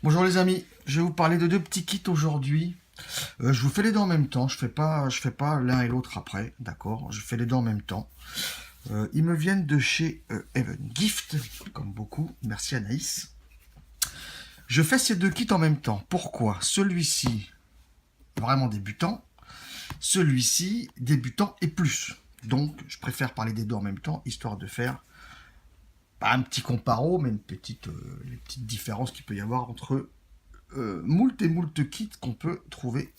Bonjour les amis, je vais vous parler de deux petits kits aujourd'hui. Je vous fais les deux en même temps, je fais pas l'un et l'autre après, d'accord? Je fais les deux en même temps. Ils me viennent de chez Even Gift, comme beaucoup, merci Anaïs. Je fais ces deux kits en même temps, pourquoi? Celui-ci, vraiment débutant, celui-ci, débutant et plus. Donc, je préfère parler des deux en même temps, histoire de faire pas un petit comparo, mais les petites différences qu'il peut y avoir entre moult et moult kits qu'on peut trouver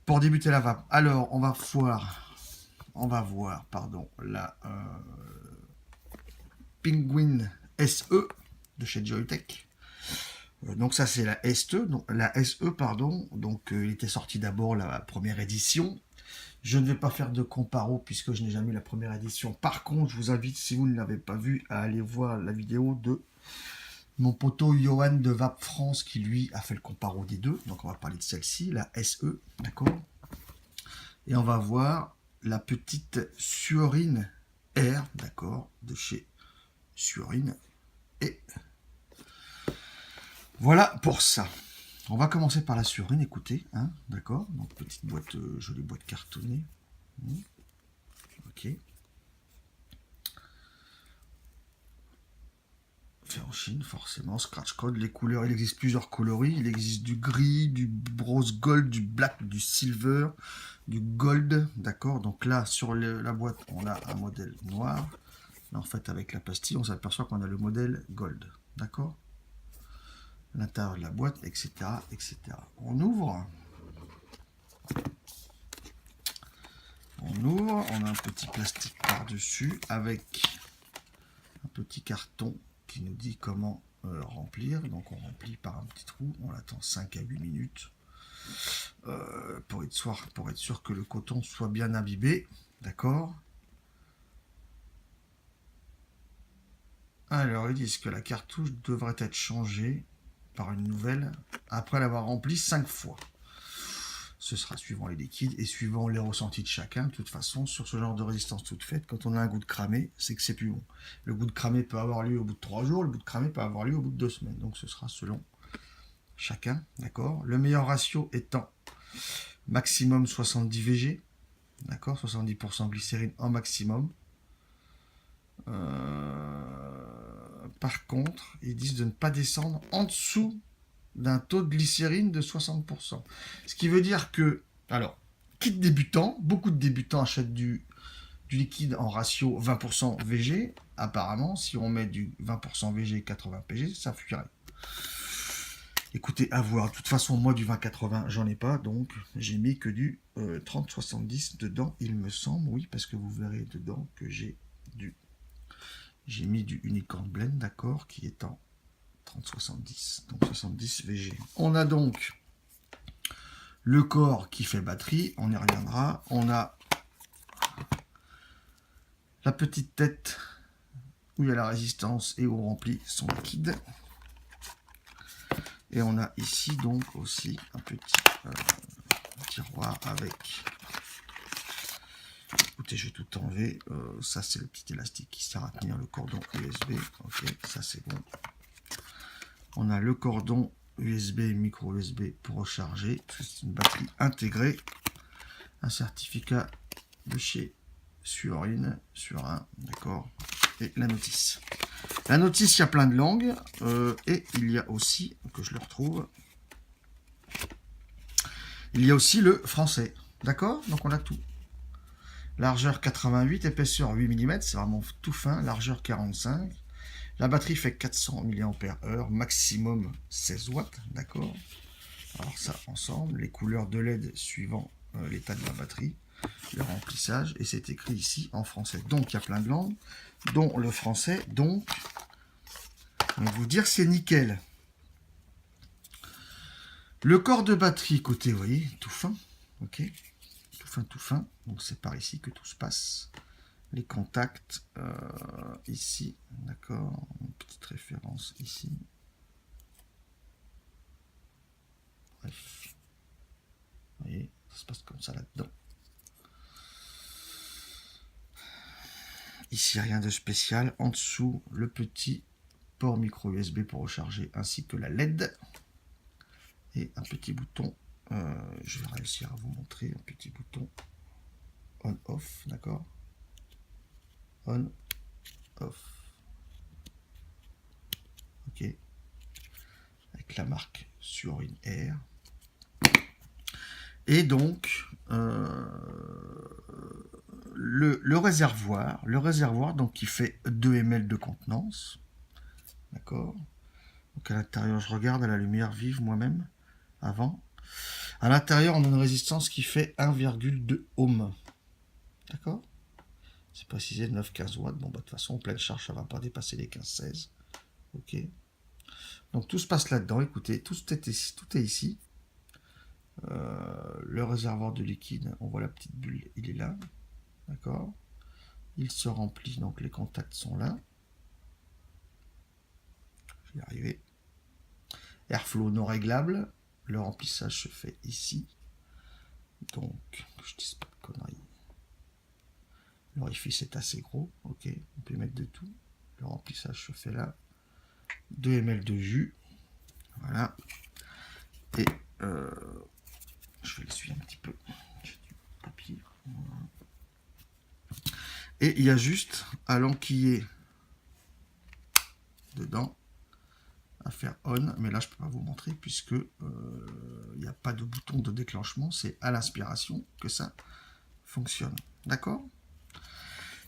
pour débuter la vape. Alors, on va voir, pardon, la Penguin SE de chez Joytech. Donc ça c'est la SE, donc la SE pardon. Donc il était sorti d'abord la première édition. Je ne vais pas faire de comparo puisque je n'ai jamais eu la première édition. Par contre, je vous invite, si vous ne l'avez pas vu, à aller voir la vidéo de mon poteau Johan de Vape France qui lui a fait le comparo des deux. Donc on va parler de celle-ci, la SE, d'accord. Et on va voir la petite Suorine R, d'accord, de chez Suorine. Et voilà pour ça. On va commencer par la Suorine, écoutez, hein, d'accord. Donc petite boîte, jolie boîte cartonnée. Ok. Fait en Chine, forcément. Scratch code, les couleurs, il existe plusieurs coloris. Il existe du gris, du rose gold, du black, du silver, du gold, d'accord. Donc là, sur la boîte, on a un modèle noir. Là, en fait, avec la pastille, on s'aperçoit qu'on a le modèle gold, d'accord. L'intérieur de la boîte, etc., etc. On ouvre. On a un petit plastique par-dessus avec un petit carton qui nous dit comment remplir. Donc on remplit par un petit trou, on attend 5 à 8 minutes pour être sûr que le coton soit bien imbibé, d'accord. Alors ils disent que la cartouche devrait être changée par une nouvelle après l'avoir remplie 5 fois. Ce sera suivant les liquides et suivant les ressentis de chacun. De toute façon, sur ce genre de résistance toute faite, quand on a un goût de cramé, c'est que c'est plus bon. Le goût de cramé peut avoir lieu au bout de 3 jours, le goût de cramé peut avoir lieu au bout de 2 semaines. Donc ce sera selon chacun, d'accord. Le meilleur ratio étant maximum 70 VG, d'accord, 70% glycérine en maximum. Par contre, ils disent de ne pas descendre en dessous d'un taux de glycérine de 60%. Ce qui veut dire que, alors, kit débutant, beaucoup de débutants achètent du liquide en ratio 20% VG. Apparemment, si on met du 20% VG 80 PG, ça fuirait. Écoutez, à voir. De toute façon, moi, du 20-80, j'en ai pas, donc j'ai mis que du 30-70 dedans, il me semble. Oui, parce que vous verrez dedans que j'ai mis du Unicorn Blend, d'accord, qui est en 30-70, donc 70 VG. On a donc le corps qui fait batterie, on y reviendra. On a la petite tête où il y a la résistance et où on remplit son liquide. Et on a ici donc aussi un petit tiroir avec... Écoutez, je vais tout enlever. Ça, c'est le petit élastique qui sert à tenir le cordon USB. Ok, ça c'est bon. On a le cordon USB et micro USB pour recharger. C'est une batterie intégrée. Un certificat de chez Suorine, Surin, d'accord. Et la notice. La notice, il y a plein de langues. Et il y a aussi, que je le retrouve, il y a aussi le français. D'accord. Donc on a tout. Largeur 88, épaisseur 8 mm, c'est vraiment tout fin. Largeur 45. La batterie fait 400 mAh, maximum 16 watts, d'accord. Alors ça, ensemble, les couleurs de LED suivant l'état de la batterie, le remplissage, et c'est écrit ici en français. Donc il y a plein de langues, dont le français, donc, on va vous dire c'est nickel. Le corps de batterie, côté, vous voyez, tout fin, ok, tout fin, donc c'est par ici que tout se passe. Les contacts, ici, d'accord, une petite référence ici. Bref, vous voyez, ça se passe comme ça là-dedans. Ici, rien de spécial. En dessous, le petit port micro USB pour recharger, ainsi que la LED. Et un petit bouton, je vais réussir à vous montrer, un petit bouton on-off, d'accord? On-off. Ok. Avec la marque Surin Air. Et donc, le réservoir donc, qui fait 2 ml de contenance. D'accord. Donc à l'intérieur, je regarde à la lumière vive moi-même, avant. À l'intérieur, on a une résistance qui fait 1,2 ohm. D'accord. C'est précisé 9-15 watts. Bon, bah, de toute façon, en pleine charge, ça ne va pas dépasser les 15-16. Ok. Donc tout se passe là-dedans. Écoutez, tout est ici. Le réservoir de liquide, on voit la petite bulle, il est là. D'accord. Il se remplit, donc les contacts sont là. Je vais y arriver. Airflow non réglable. Le remplissage se fait ici. Donc, que je dise pas de conneries. L'orifice est assez gros. Ok, on peut mettre de tout. Le remplissage se fait là. 2 ml de jus. Voilà. Et je vais l'essuyer un petit peu. J'ai du papier. Voilà. Et il y a juste à l'enquiller dedans, à faire on, mais là je peux pas vous montrer puisque il n'y a pas de bouton de déclenchement, c'est à l'inspiration que ça fonctionne. D'accord?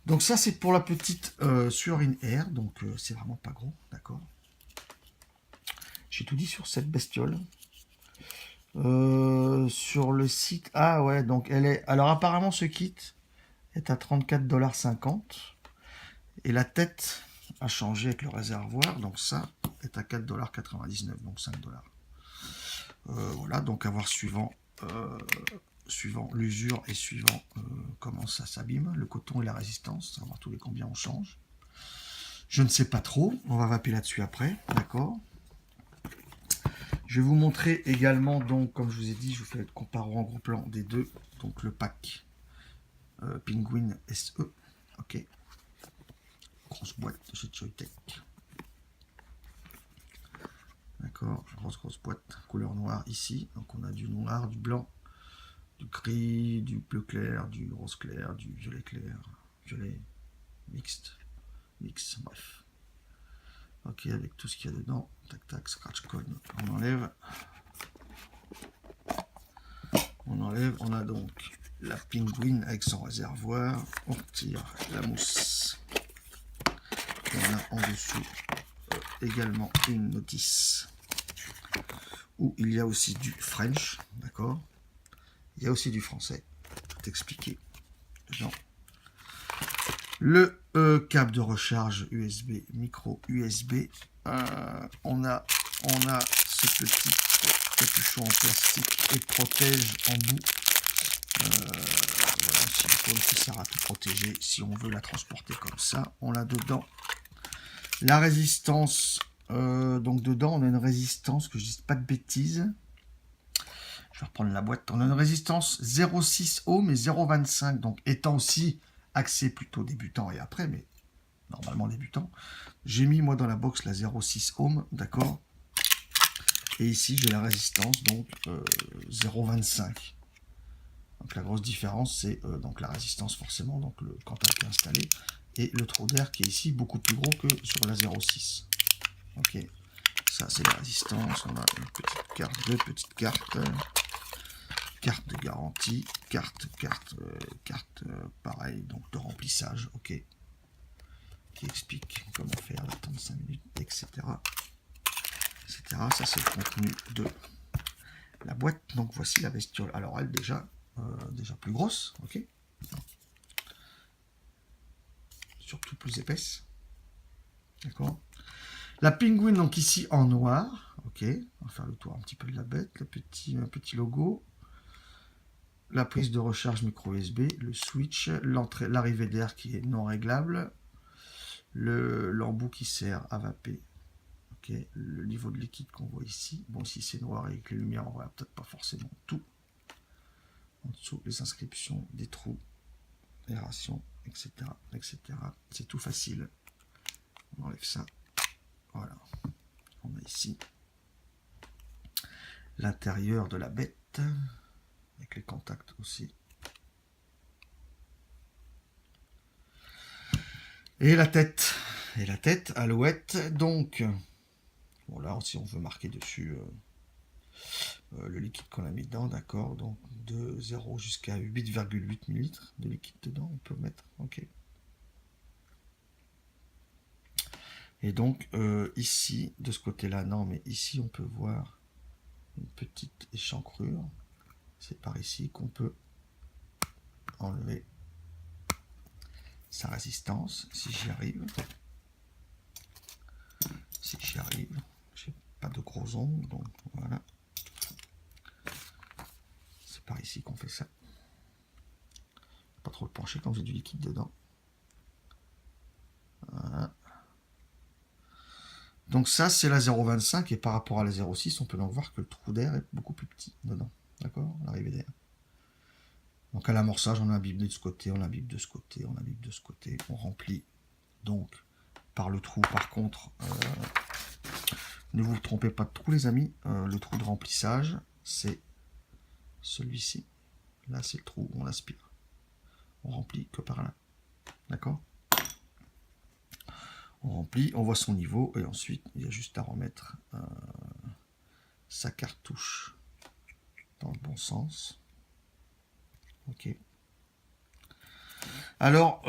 Donc ça c'est pour la petite Surin Air, donc c'est vraiment pas gros, d'accord? J'ai tout dit sur cette bestiole. Sur le site, ah ouais, donc elle est, alors apparemment ce kit est à 34,50 $. Et la tête a changé avec le réservoir, donc ça est à 4,99 $, donc 5 $. Voilà, donc à voir suivant l'usure et suivant comment ça s'abîme, le coton et la résistance, savoir tous les combien on change. Je ne sais pas trop, on va vaper là-dessus après, d'accord. Je vais vous montrer également, donc comme je vous ai dit, je vous fais le comparo en gros plan des deux, donc le pack Penguin SE, ok. Grosse boîte de chez Choitech. D'accord, grosse boîte, couleur noire ici. Donc on a du noir, du blanc, du gris, du bleu clair, du rose clair, du violet mixte, bref. Ok, avec tout ce qu'il y a dedans. Tac tac, scratch code, on enlève. On a donc la Penguin avec son réservoir. On tire la mousse. Et on a en dessous également une notice où il y a aussi du French, d'accord. Il y a aussi du français, tout expliqué dedans. Le câble de recharge USB, micro USB. On a ce petit capuchon en plastique et protège en bout. Voilà, un silicone qui sert à tout protéger si on veut la transporter comme ça. On a dedans la résistance. Donc dedans, on a une résistance, que je dise pas de bêtises. Je vais reprendre la boîte. On a une résistance 0,6 ohm et 0,25. Donc étant aussi axé plutôt débutant et après, mais normalement débutant. J'ai mis moi dans la box la 0,6 ohm, d'accord. Et ici j'ai la résistance, donc 0,25. Donc la grosse différence, c'est donc la résistance forcément, donc le quantum qui est installé, et le trou d'air qui est ici beaucoup plus gros que sur la 0,6. Ok, ça c'est la résistance. On a une petite carte, deux petites cartes. Carte de garantie, carte pareil, donc de remplissage, ok, qui explique comment faire, d'attendre 5 minutes, etc. Ça c'est le contenu de la boîte. Donc voici la bestiole. Alors elle déjà plus grosse, ok, surtout plus épaisse, d'accord. La Penguin donc ici en noir, ok, on va faire le tour un petit peu de la bête, le petit logo. La prise de recharge micro USB, le switch, l'arrivée d'air qui est non réglable, l'embout qui sert à vaper, okay. Le niveau de liquide qu'on voit ici. Bon, si c'est noir et avec les lumières, on voit peut-être pas forcément tout. En dessous, les inscriptions, des trous, aération, etc. etc. C'est tout facile. On enlève ça. Voilà. ici l'intérieur de la bête, avec les contacts aussi. Et la tête, alouette, donc, bon là si on veut marquer dessus le liquide qu'on a mis dedans, d'accord, donc de 0 jusqu'à 8,8 ml de liquide dedans, on peut mettre, ok. Et donc ici, de ce côté-là, non, mais ici on peut voir une petite échancrure. C'est par ici qu'on peut enlever sa résistance, si j'y arrive. Si j'y arrive, j'ai pas de gros ongles, donc voilà. C'est par ici qu'on fait ça. Pas trop le pencher quand j'ai du liquide dedans. Voilà. Donc ça, c'est la 0,25 et par rapport à la 0,6, on peut donc voir que le trou d'air est beaucoup plus petit dedans. D'accord, l'arrivée d'air. Donc à l'amorçage, on imbibe de ce côté, on imbibe de ce côté, on imbibe de ce côté. On remplit donc par le trou. Par contre, ne vous trompez pas de trou, les amis. Le trou de remplissage, c'est celui-ci. Là, c'est le trou où on aspire. On remplit que par là. D'accord? On remplit, on voit son niveau, et ensuite, il y a juste à remettre sa cartouche dans le bon sens. Ok. Alors,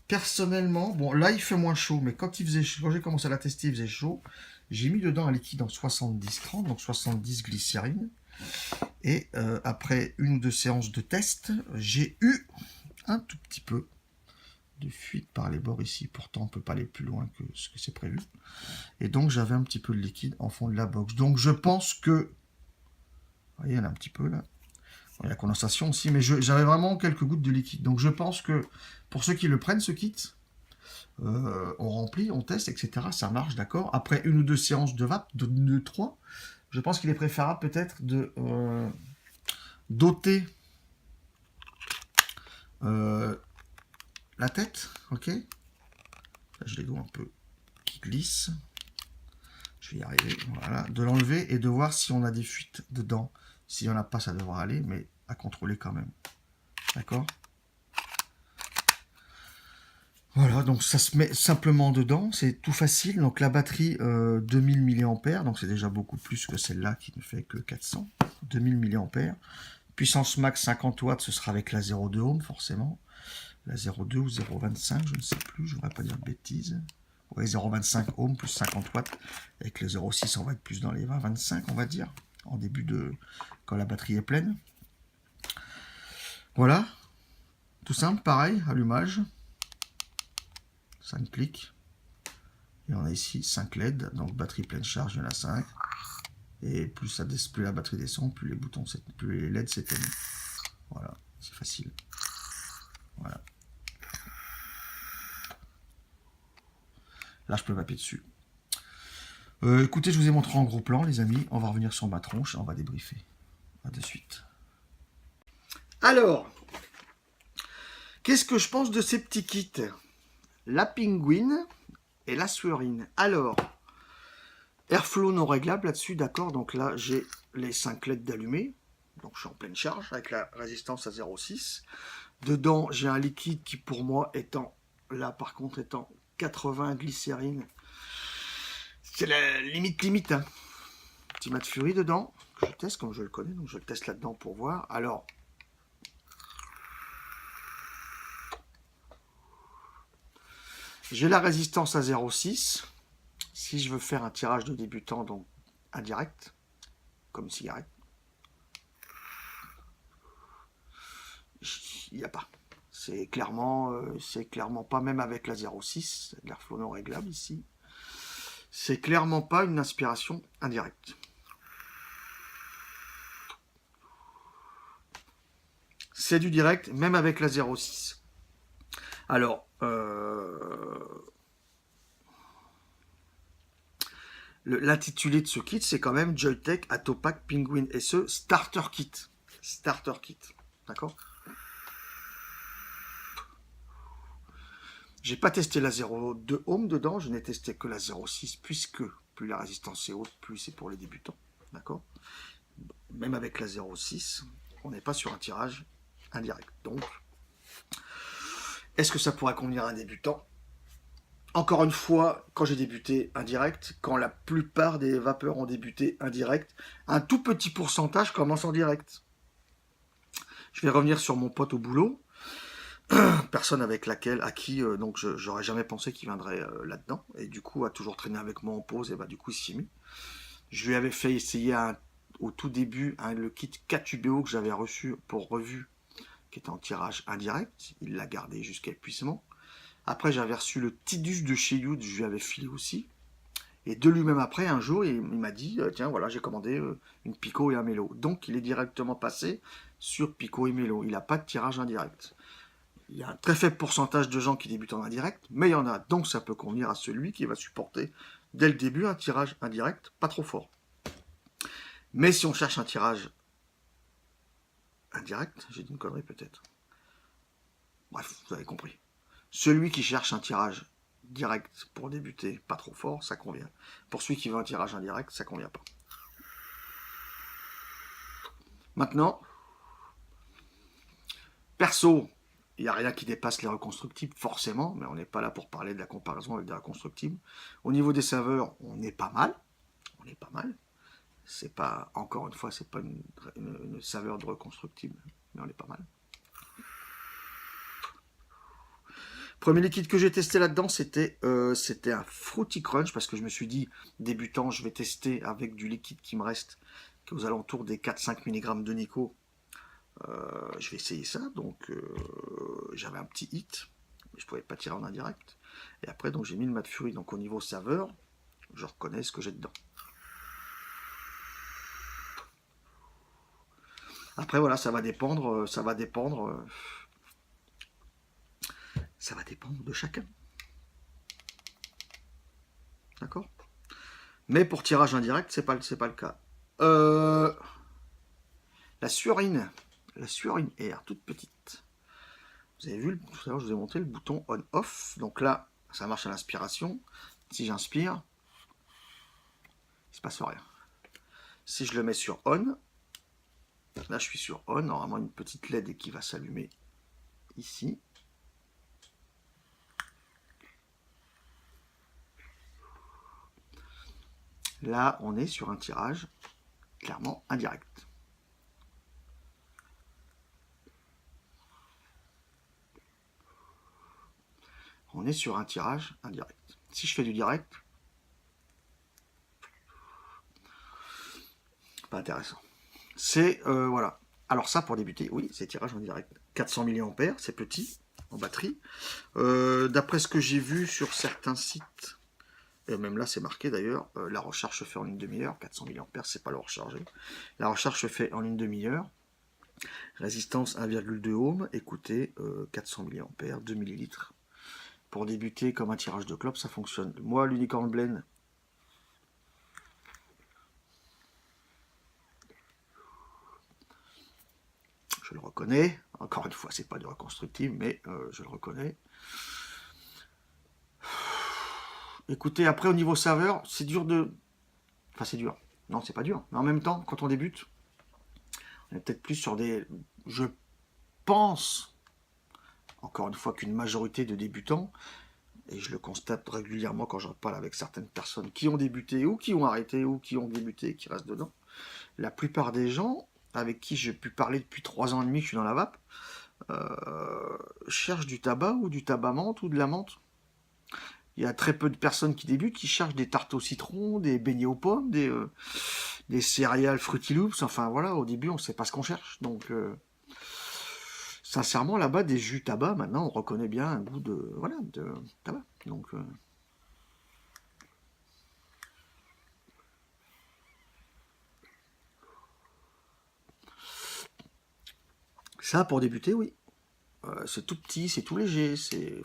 personnellement, bon, là, il fait moins chaud, mais quand j'ai commencé à la tester, il faisait chaud. J'ai mis dedans un liquide en 70-30, donc 70 glycérine. Et après une ou deux séances de test, j'ai eu un tout petit peu de fuite par les bords ici. Pourtant, on ne peut pas aller plus loin que ce que c'est prévu. Et donc, j'avais un petit peu de liquide en fond de la box. Donc, je pense que... Vous voyez, il y en a un petit peu là. Bon, il y a la condensation aussi, mais j'avais vraiment quelques gouttes de liquide. Donc, je pense que pour ceux qui le prennent, ce kit, on remplit, on teste, etc. Ça marche, d'accord. Après une ou deux séances de vape, de 3, je pense qu'il est préférable peut-être de doter la tête, ok. Là, je les dois un peu qui glissent. Je vais y arriver, voilà. De l'enlever et de voir si on a des fuites dedans. S'il n'y en a pas, ça devra aller, mais à contrôler quand même. D'accord. Voilà, donc ça se met simplement dedans, c'est tout facile. Donc la batterie 2000 mAh, donc c'est déjà beaucoup plus que celle-là qui ne fait que 400. 2000 mAh. Puissance max 50 watts, ce sera avec la 0,2 ohm forcément. La 0,2 ou 0,25, je ne sais plus, je ne voudrais pas dire de bêtises. Ouais, 0,25 ohm plus 50 watts. Avec le 0,6, on va être plus dans les 20-25, on va dire, en début de... quand la batterie est pleine. Voilà, tout simple, pareil, allumage. 5 clics. Et on a ici 5 LED, donc batterie pleine charge, il y en a 5. Et plus la batterie descend, plus les boutons, plus les LED s'éteignent. Voilà, c'est facile. Voilà. Là, je peux vaper dessus. Écoutez, je vous ai montré en gros plan, les amis. On va revenir sur ma tronche et on va débriefer. A de suite. Alors, qu'est-ce que je pense de ces petits kits? La Penguin et la Swerin. Alors, airflow non réglable là-dessus, d'accord. Donc là, j'ai les 5 LED d'allumé. Donc je suis en pleine charge avec la résistance à 0,6. Dedans, j'ai un liquide qui pour moi étant, là par contre étant 80 glycérine. C'est la limite. Hein. Petit mat Fury dedans, que je teste comme je le connais. Donc je le teste là-dedans pour voir. Alors, j'ai la résistance à 0,6. Si je veux faire un tirage de débutant, donc indirect, comme une cigarette, il n'y a pas. C'est clairement pas, même avec la 0,6, l'airflow non réglable ici, c'est clairement pas une inspiration indirecte. C'est du direct, même avec la 0,6. Alors, l'intitulé de ce kit, c'est quand même Joyetech Atopack Penguin SE Starter Kit. Starter Kit, d'accord? J'ai pas testé la 0,2 ohm dedans, je n'ai testé que la 0,6 puisque plus la résistance est haute, plus c'est pour les débutants. D'accord? Même avec la 0,6, on n'est pas sur un tirage indirect. Donc, est-ce que ça pourrait convenir à un débutant? Encore une fois, quand j'ai débuté indirect, quand la plupart des vapeurs ont débuté indirect, un tout petit pourcentage commence en direct. Je vais revenir sur mon pote au boulot, personne à qui donc j'aurais jamais pensé qu'il viendrait là-dedans, et du coup a toujours traîné avec moi en pause, et bah du coup il s'y est mis. Je lui avais fait essayer au tout début le kit 4 UBO que j'avais reçu pour revue, qui était en tirage indirect, il l'a gardé jusqu'à épuisement. Après j'avais reçu le Tidus de chez Youd, je lui avais filé aussi. Et de lui-même après, un jour, il m'a dit, tiens, voilà, j'ai commandé une Pico et un Mélo. Donc, il est directement passé sur Pico et Mélo. Il n'a pas de tirage indirect. Il y a un très faible pourcentage de gens qui débutent en indirect, mais il y en a. Donc, ça peut convenir à celui qui va supporter, dès le début, un tirage indirect, pas trop fort. Mais si on cherche un tirage indirect, j'ai dit une connerie peut-être. Bref, vous avez compris. Celui qui cherche un tirage direct pour débuter, pas trop fort, ça convient. Pour celui qui veut un tirage indirect, ça convient pas. Maintenant, perso, il n'y a rien qui dépasse les reconstructibles, forcément, mais on n'est pas là pour parler de la comparaison avec des reconstructibles. Au niveau des saveurs, on est pas mal. On est pas mal. C'est pas, encore une fois, c'est pas une saveur de reconstructible, mais on est pas mal. Premier liquide que j'ai testé là-dedans, c'était un Fruity Crunch, parce que je me suis dit, débutant, je vais tester avec du liquide qui me reste, qui est aux alentours des 4-5 mg de Nico. Je vais essayer ça, donc j'avais un petit hit, mais je pouvais pas tirer en indirect. Et après, donc j'ai mis le Mad Fury, donc au niveau saveur, je reconnais ce que j'ai dedans. Après voilà, ça va dépendre de chacun. D'accord? Mais pour tirage indirect, c'est pas le cas. La Suorine Air, toute petite. Vous avez vu, tout à l'heure, je vous ai montré le bouton on-off. Donc là, ça marche à l'inspiration. Si j'inspire, il se passe rien. Si je le mets sur on, là je suis sur on, normalement une petite LED qui va s'allumer ici. Là, on est sur un tirage clairement indirect. On est sur un tirage indirect. Si je fais du direct, pas intéressant. C'est, voilà. Alors ça, pour débuter, oui, c'est tirage en direct. 400 mAh, c'est petit, en batterie. D'après ce que j'ai vu sur certains sites, et même là c'est marqué d'ailleurs, la recharge se fait en une demi-heure. 400 mAh, c'est pas le recharger. La recharge se fait en une demi-heure. Résistance 1,2 ohm. Écoutez, 400 mAh, 2 ml. Pour débuter comme un tirage de clope, ça fonctionne. Moi, l'Unicorn Blend, je le reconnais. Encore une fois, c'est pas du reconstructible, mais je le reconnais. Écoutez, après au niveau saveur, c'est dur de... Enfin, c'est dur. Non, c'est pas dur. Mais en même temps, quand on débute, on est peut-être plus sur des... Je pense, encore une fois, qu'une majorité de débutants, et je le constate régulièrement quand je parle avec certaines personnes qui ont débuté, ou qui ont arrêté, ou qui ont débuté, qui restent dedans, la plupart des gens avec qui j'ai pu parler depuis 3 ans et demi que je suis dans la vape, cherchent du tabac ou du tabac menthe ou de la menthe. Il y a très peu de personnes qui débutent qui cherchent des tartes au citron, des beignets aux pommes, des céréales Fruity Loops. Enfin voilà, au début on ne sait pas ce qu'on cherche. Donc sincèrement là-bas des jus tabac, maintenant on reconnaît bien un goût de tabac. Donc ça pour débuter, oui. C'est tout petit, c'est tout léger, c'est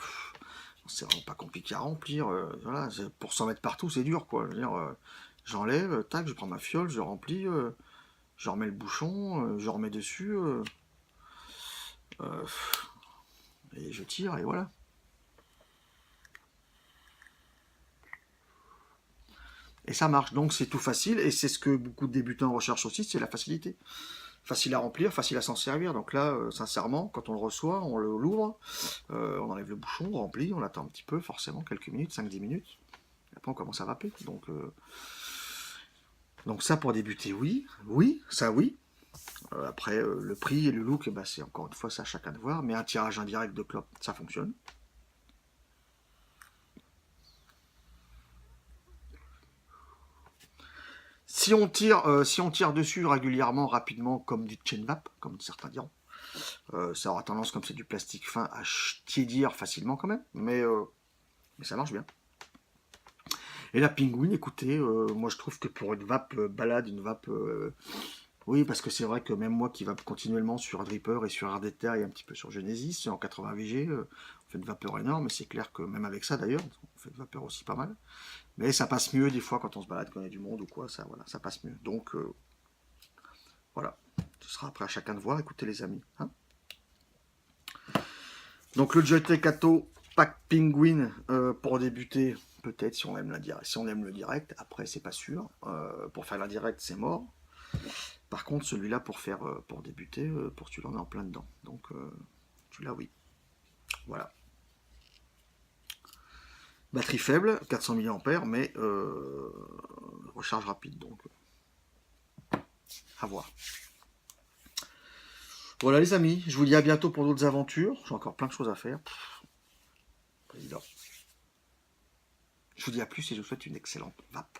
vraiment pas compliqué à remplir. Voilà, pour s'en mettre partout, c'est dur, quoi. Je veux dire, j'enlève, tac, je prends ma fiole, je remplis, je remets le bouchon, je remets dessus, et je tire, et voilà. Et ça marche. Donc c'est tout facile. Et c'est ce que beaucoup de débutants recherchent aussi, c'est la facilité. Facile à remplir, facile à s'en servir. Donc là, sincèrement, quand on le reçoit, on l'ouvre, on enlève le bouchon, on remplit, on attend un petit peu, forcément, quelques minutes, 5-10 minutes. Et après, on commence à vaper. Donc ça, pour débuter, oui. Oui, ça, oui. Après, le prix et le look, bah, c'est encore une fois, ça à chacun de voir. Mais un tirage indirect de clope, ça fonctionne. Si on tire dessus régulièrement, rapidement, comme du chain vape, comme certains diront, ça aura tendance, comme c'est du plastique fin, à tiédir facilement quand même, mais ça marche bien. Et la Penguin, écoutez, moi je trouve que pour une vape balade, une vape... oui, parce que c'est vrai que même moi qui vape continuellement sur Dripper et sur RDTR et un petit peu sur Genesis, en 80 VG, on fait de vapeur énorme, et c'est clair que même avec ça d'ailleurs, on fait de vapeur aussi pas mal. Mais ça passe mieux des fois quand on se balade, quand il y a du monde ou quoi, ça, voilà, ça passe mieux. Donc voilà, ce sera après à chacun de voir, écoutez les amis. Hein. Donc le Joytech Kato Pack Penguin pour débuter, peut-être si on aime si on aime le direct, après c'est pas sûr. Pour faire l'indirect c'est mort. Par contre celui-là pour débuter, pour celui-là on est en plein dedans. Donc celui-là oui. Voilà. Batterie faible, 400 mAh, mais recharge rapide, donc à voir. Voilà les amis, je vous dis à bientôt pour d'autres aventures. J'ai encore plein de choses à faire. Président. Je vous dis à plus et je vous souhaite une excellente vape.